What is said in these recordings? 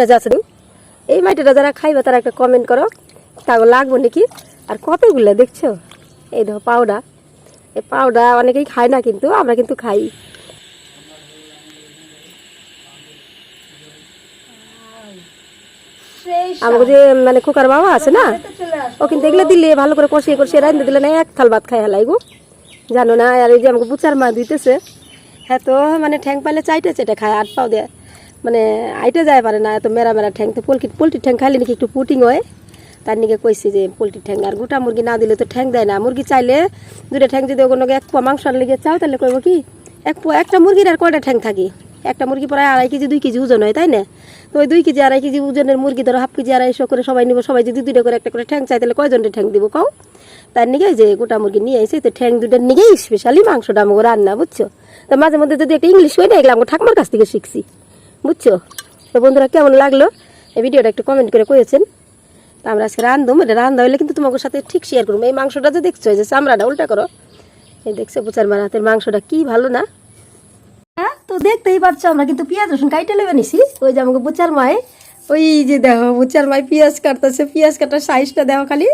আছে এই মাটিটা যারা খাইবে তারা একটা কমেন্ট করো তাও লাগবো নাকি। আর কতগুলো দেখছো এই দেখো পাউডা, এই পাউডা অনেকেই খায় না কিন্তু আমরা কিন্তু খাই। আমাকে যে মানে খোকার বাবা আছে না ও কিন্তু এগুলো দিলে ভালো করে কষিয়ে কষিয়ে রান্ধতে দিলে না এক থাল ভাত খাই হেলাই গো জানো না। আর এই যে আমাকে বুচার মা দিতেছে হ্যাঁ তো মানে ঠ্যাং পাইলে চাইটে চেটে খায় আট পাও দেয় মানে আইটে যায় পারে না এত মেরা মেরা ঠ্যাং। তো পোলট্রির ঠ্যাং খাইলে নাকি একটু পুটিং হয় তার নিকে কইছি যে পোলট্রির ঠ্যাং। আর গোটা মুরগি না দিলে তো ঠ্যাং দেয় না। মুরগি চাইলে দুটো ঠ্যাং যদি ওগুলো এক পোয়া মাংস লেগে চাও তাহলে কইব কি একটা মুরগির আর কয়টা ঠ্যাং থাকি। একটা মুরগি প্রায় 2.5 কেজি 2 কেজি ওজন হয় তাই না। তো ওই 2 কেজি 2.5 কেজি ওজনের মুরগি ধরো 1/2 কেজি 250 করে সবাই নিব, সবাই যদি 2টা করে একটা করে ঠ্যাং চাই তাহলে কয়জনের ঠ্যাং দিব কও। তার নিকে যে গোটা মুরগি নিয়ে এসে তো ঠ্যাং দুটার নিকেই স্পেশালি মাংসটা আমাকে রান্না বুঝছো। তো মাঝে মধ্যে যদি একটা ইংলিশ হয়ে না এগুলো আমাকে ঠাকুমার কাছ থেকে শিখছি বুঝছো। তো বন্ধুরা কেমন লাগলো এই ভিডিওটা একটু কমেন্ট করে কয়েছেন। তো আমরা আজকে রান্ধুম, এটা রান্ধা হইলে কিন্তু তোমাদের সাথে ঠিক শেয়ার করবো। এই মাংসটা যে দেখছো যে চামড়াটা উল্টা করো এই দেখছো বুচার মার হাতের মাংসটা কি ভালো না। হ্যাঁ তো দেখতেই পাচ্ছ আমরা কিন্তু পেঁয়াজ রসুন কাইটে লেবে নিছি। ওই যে আমাকে বুচার মায় ওই যে দেখো বুচার মায় পেঁয়াজ কাটতেছে, পেঁয়াজ কাটার সাইজটা দেখো খালি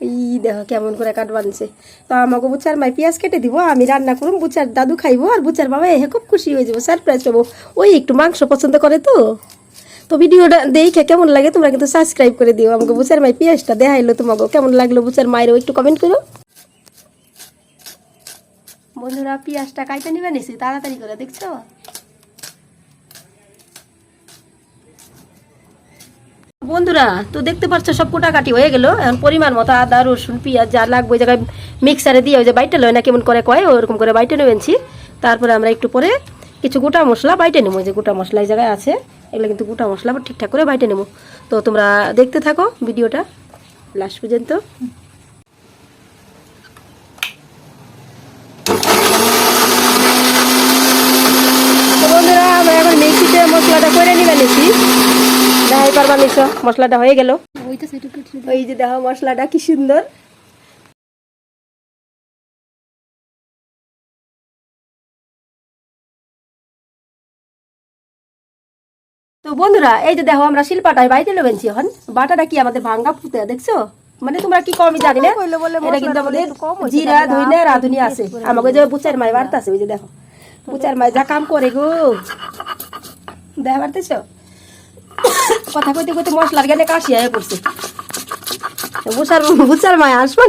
এই দেখো কেমন করে কাট বানছে। তো আমাকে বুচার মায় পেঁয়াজ কেটে দিব, আমি রান্না করুম, বুচার দাদু খাইবো আর বুচার বাবা এ খুব খুশি হয়ে যাবো, সারপ্রাইজ পাবো। ওই একটু মাংস পছন্দ করে তো। তো ভিডিওটা দেখে কেমন লাগে তোমরা কিন্তু সাবস্ক্রাইব করে দিও। আমাকে বুচার মায় পেঁয়াজটা দেখাইলো তোমাকে কেমন লাগলো বুচার মায়েরও একটু কমেন্ট করো। বন্ধুরা পেঁয়াজটা কাইটে নিবে নিছি তাড়াতাড়ি করে দেখছো। বন্ধুরা তো দেখতে পাচ্ছ সব কোটাকাটি হয়ে গেল। এখন পরিমাণ মতো আদা রসুন পেঁয়াজ যা লাগবে ওই জায়গায় মিক্সারে দিয়ে ওই যে বাইটে লয় না কেমন করে কয় ওরকম করে বাইটে নেবেছি। তারপরে আমরা একটু পরে কিছু গোটা মশলা বাইটে নেবো, যে গোটা মশলা এই জায়গায় আছে এগুলো কিন্তু গোটা মশলা ঠিকঠাক করে বাইটে নেবো। তো তোমরা দেখতে থাকো ভিডিওটা লাস্ট পর্যন্ত। বন্ধুরা আমরা এখন মিক্সিতে মশলাটা করে নিবে নিছি, দেখাই পারবা নিছো মশলাটা হয়ে গেল। ওই যে দেখো মশলাটা কি সুন্দর। তো বন্ধুরা এই যে দেখো আমরা শিলপাটায় বাইতে লেবেছি। এখন বাটাটা কি আমাদের ভাঙ্গা ফুটে দেখছো, মানে তোমরা কি কমই জানি না এটা কিন্তু আমাদের জিরা ধইনা রাঁধুনি আছে। আমাকে যে বুচার মাই বাড়তাছে ওই যে দেখো বুচার মাই যা কাম করে গো দেখা পারতেছ। কথা কইতে কইতে মশলার গানে কাশি হয়ে পড়ছে। বুচার মাই আসবে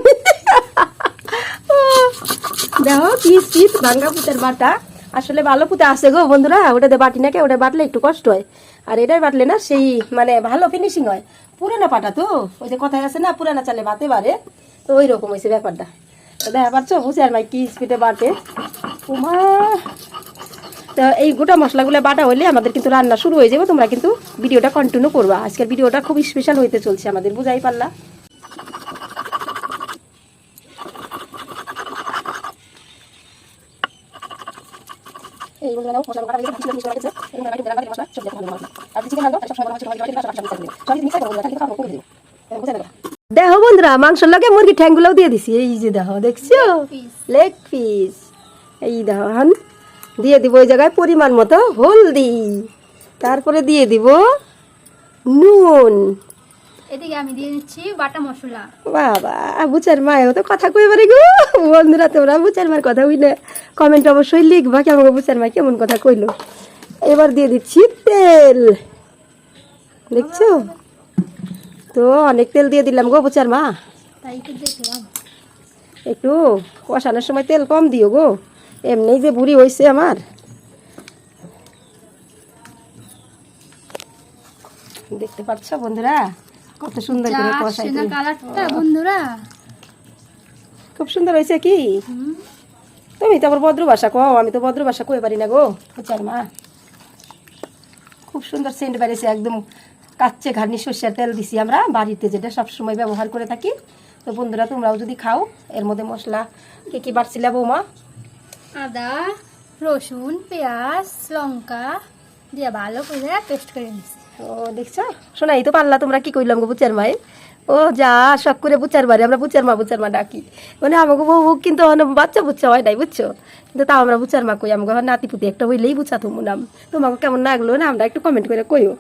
দেখো পিস পিস ভাঙ্গা পুতের বাটা আসলে ভালো পুঁতে আছে গো বন্ধুরা। ওটাতে বাটি নাকি ওটা বাটলে একটু কষ্ট হয় আর এটাই বাটলে না সেই মানে ভালো ফিনিশিং হয়। পুরানা পাটা তো ওই যে কথায় আছে না পুরানা চালে বাতে বাড়ে, তো ওই রকম হয়েছে ব্যাপারটা। তো দেখা পাচ্ছ বুঝার মাই কি স্পিডে বাটে উমা। তো এই গোটা মশলাগুলো বাটা হইলে আমাদের কিন্তু রান্না শুরু হয়ে যাবে। তোমরা কিন্তু ভিডিওটা কন্টিনিউ করবা, আজকের ভিডিওটা খুব স্পেশাল হইতে চলছে আমাদের, বুঝাই পারলা। দেখো বন্ধুরা মাংসের লগে মুরগি ঠ্যাংগুলোও দিয়ে দিছি। এই যে দেখো দেখছো লেগ পিস। এই দেখো এখন দিয়ে দিব ওই জায়গায় পরিমাণ মতো হলদি, তারপরে দিয়ে দিব নুন, এদিকে আমি দিয়ে দিচ্ছি বাটা মশলা। বাবা বুচার মায়েও তো কথা কই পারে গো। বন্ধুরা তোমরা বুচার মায়ের কথা বুঝলে কমেন্ট অবশ্যই লিখবা কেমন বুচার মা কেমন কথা কইলো। এবার দিয়ে দিচ্ছি তেল দেখছো তো অনেক তেল দিয়ে দিলাম গো বুচার মা। তাই তো দেখলাম একটু কষানোর সময় তেল কম দিও গো, এমনি যে বুড়ি হয়েছে আমার। দেখতে পাচ্ছ বন্ধুরা কত সুন্দর করে কষাই কালারটা বন্ধুরা খুব সুন্দর হয়েছে কি। তুমি তো আবার ভদ্র ভাষা কও, আমি তো ভদ্র ভাষা কই পারি না গো বুচার মা। খুব সুন্দর সেন্ট বেরিয়েছে একদম কাচ্চে ঘানি সর্ষের তেল দিছি আমরা বাড়িতে যেটা সবসময় ব্যবহার করে থাকি। তো বন্ধুরা তোমরাও যদি খাও এর মধ্যে মশলা কি কি বাড়ছিলা বৌমা? আদা রসুন পেঁয়াজ লঙ্কা দিয়ে ভালো করে পেস্ট করে নিচ্ছি। ও দেখছো শোনাই তো পারলা তোমরা কি কইলাম গো বুচার মাই। ও যা শখ করে বুচার বাড়ি আমরা বুচার মা ডাকি, মানে আমাকে বউ কিন্তু বাচ্চা বুচ্চা হয় নাই বুঝছো, কিন্তু তাও আমরা বুচার মা কই। আমাকে নাতি পুতি একটা হইলেই বুঝা তোমার নাম। তোমাকে কেমন লাগলো না আমরা একটু কমেন্ট করে কইও।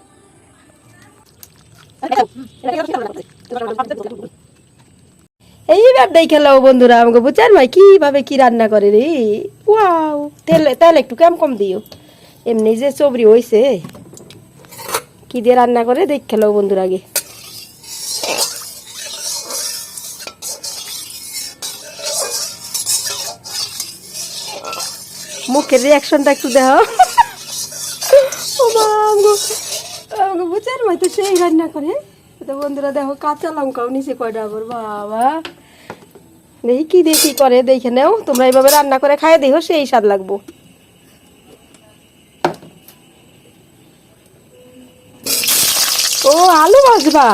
এইবার দেখে লাও বন্ধুরা আমাকে বুচার ভাই কিভাবে কি রান্না করে রে। ওয়াও, তেল তেল একটু কম দিও, এমনি যে চবরি হইছে কি দিয়ে রান্না করে দেখে লাও বন্ধুরা আগে। মুখের রিয়াকশনটা একটু দেখো। ও মা, আমাকে বুচার ভাই তো সেই রান্না করে। তো বন্ধুরা দেখো কাঁচা লঙ্কাও নিচে কয়টা আবার, বাবা দেখি কি দেখি করে দেখে নাও তোমরা, এইভাবে রান্না করে খায় দেখো সেই স্বাদ লাগবো। ও আলু ভাজবা,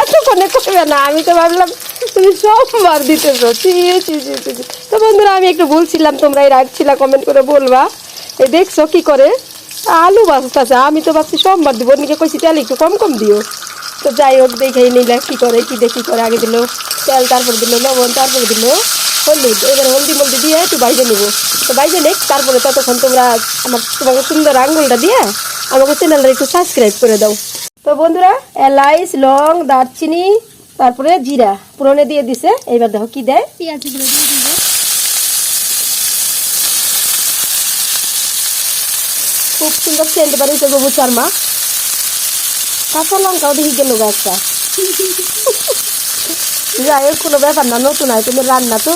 এতক্ষণে করবে না, আমি তো ভাবলাম তুমি সোমবার দিতেছো। তো বন্ধুরা আমি একটু ভুলছিলাম, তোমরা রাখছিলা কমেন্ট করে বলবা। এই দেখছো কি করে আলু ভাজতেছে, আমি তো ভাবছি সোমবার দিব, নিজে কইছি তেল একটু কম দিও। তো যাই হোক দেখেই নিলে কি করে কি দেখি করে, আগে দিল তেল, তারপর দিল লবণ, তারপরে দিল হলুদ। এবার হলদি মলদি দিয়ে একটু বাইজে নেবো। তো বাইজে নেক, তারপরে ততক্ষণ তোমরা তোমাকে সুন্দর আঙ্গুলটা দিয়ে আমাকে চ্যানেলটা একটু সাবস্ক্রাইব করে দাও। তো বন্ধুরা এলাইচ, লং, দারচিনি, তারপরে জিরা পুরনে দিয়ে দিছে। এইবার দেখো কি দেয়, পেঁয়াজগুলো দিয়ে দিব। খুব সুন্দর সেন্ট বাড়িতে গোবু চারমা। কাঁচা লঙ্কাও দেখি গেল গাছটা। যাই হোক কোনো ব্যাপার না, নতুন হয় তুমি রান্না তো।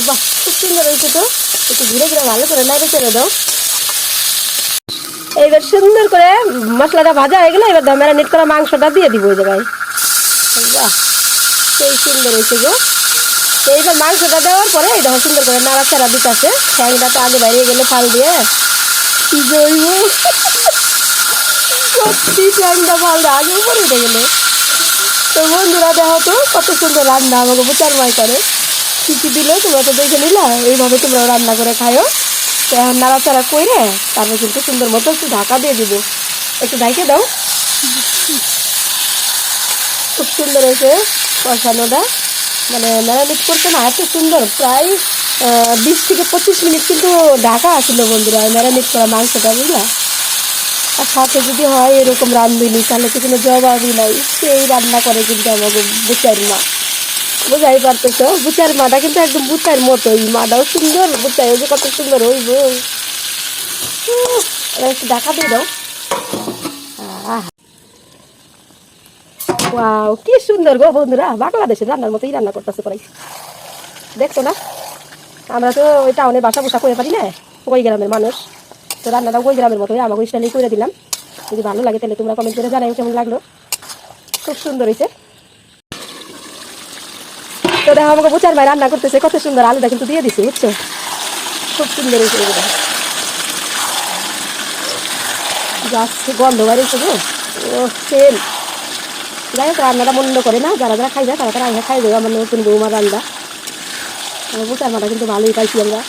বাহ খুব সুন্দর হয়েছে তো, একটু ঘুরে ঘুরে ভালো করে নাড়ে ছেড়ে দাও। এইবার সুন্দর করে মশলাটা ভাজা হয়ে গেলে এবার দাও ম্যারিনেট করা মাংসটা দিয়ে দিব ওই জায়গায়। বাহ সেই সুন্দর হয়েছে গো। তো এইবার মাংসটা দেওয়ার পরে এই দেখো সুন্দর করে নাড়াচাড়া দিতেছে, ঠ্যাংটা তো আগে বাইরে গেলে ফাল দিয়ে কি জৈব সত্যি ঠ্যাংটা ফাল দিয়ে আগে উপরে উঠে গেলে। তো বন্ধুরা দেখো তো কত সুন্দর রান্না আমাকে বুচার মাই করে। কী কী দিল তোমরা তো দেখে নিলা, এইভাবে তোমরা রান্না করে খায়ও। তো এখন নাড়াচাড়া করে তারপর কিন্তু সুন্দর মতো একটু ঢাকা দিয়ে দিব, একটু ঢাকে দাও। খুব সুন্দর হয়েছে কষানোটা, মানে ম্যারিনেট করতে না এত সুন্দর, প্রায় 20 থেকে 25 মিনিট কিন্তু ঢাকা আসলো বন্ধুরা ম্যারিনেট করা মাংসটা, বুঝলা। আর সাথে যদি হয় এরকম রান্ধুনি তাহলে তো কোনো জবাবই নাই, সেই রান্না করে কিন্তু আমাকে বুচার মা। বোঝাই পারতেছ বুচার মাটা কিন্তু একদম বুচার মতোই, মাটাও সুন্দর, বুচাই যে কত সুন্দর হইব। একটু ঢাকা দিয়ে দাও। ওয়াও কি সুন্দর গো বন্ধুরা, বাংলাদেশের রান্নার মতোই রান্না করতেছে পরে। দেখছো না, আমরা তো ওই টাউনে বাসা বুসা করে পারি না, ওই গ্রামের মানুষ, তো রান্নাটা ওই গ্রামের মতোই আমাকে স্টাইলেই করে দিলাম। যদি ভালো লাগে তাহলে তোমরা কমেন্ট করে জানাই কেমন লাগলো। খুব সুন্দর হয়েছে। তো দেখো আমাকে বুচার ভাই রান্না করতেছে, কত সুন্দর আলুটা কিন্তু দিয়ে দিছে, বুঝছো, খুব সুন্দর হয়েছে। যাচ্ছে গন্ধ বাইরেছে গো, ও সেল। যাই হোক রান্নাটা মন্দ করে না, যারা যারা খাই যায় তারা তারা খাই দেবে আমার নতুন বৌমার রান্না। বুচার মাটা কিন্তু ভালোই পাইছি আমরা,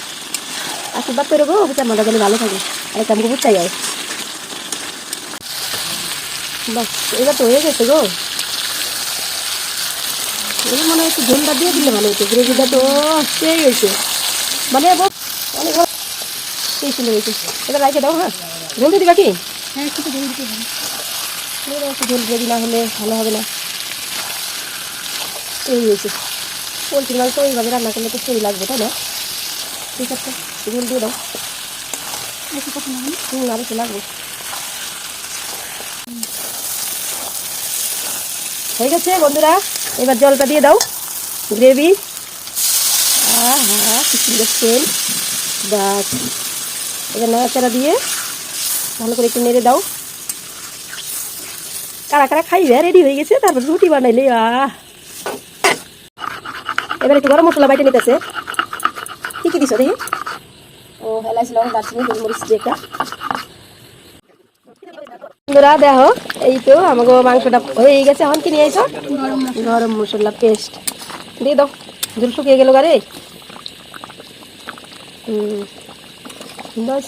আশীর্বাদ করে গো বুচার মাটা যেন ভালো থাকে, আর একটা আমাকে বুঝাই যায়। বাস এবার তো হয়ে গেছে গো, এই মনে হয় একটু ঝোলটা দিয়ে দিলে ভালো হতো, গ্রেভিটা তো সেই হয়েছে, মানে অনেক সেই সুন্দর হয়েছে। এটা রাইখে দাও, হ্যাঁ ঝোল দিয়ে দিবা কি? হ্যাঁ একটু ঝোল দিতে হবে, একটু ঝোল গ্রেভি না হলে ভালো হবে না। এই হয়েছে, পোলট্রির মাংস এইভাবে রান্না করলে তো সেই লাগবে, তাই না? ঠিক আছে ঝোল দিয়ে দাও। একটু কত লাগবে? আর একটু লাগবে। হয়ে গেছে বন্ধুরা, এবার জলটা দিয়ে দাও, গ্রেভি। হ্যাঁ কি সুন্দর তেল, বাস এবার নাড়াচাড়া দিয়ে ভালো করে একটু নেড়ে দাও। কারা কারা খাইবে রেডি হয়ে গেছে, তারপর রুটি বানাইলে এবার একটু গরম মশলা বাইটে নিতেছে। কি কি দিছো দেখি? ও এলাচ, লং, দারচিনি, গোলমরিচ যেটা। বন্ধুরা দেখো এই তো আমাকে মাংসটা হয়ে গেছে, এখন কি নিয়ে আইছো? গরম মশলা পেস্ট দিয়ে দাও, ঝোল শুকিয়ে গেল গারে। বাস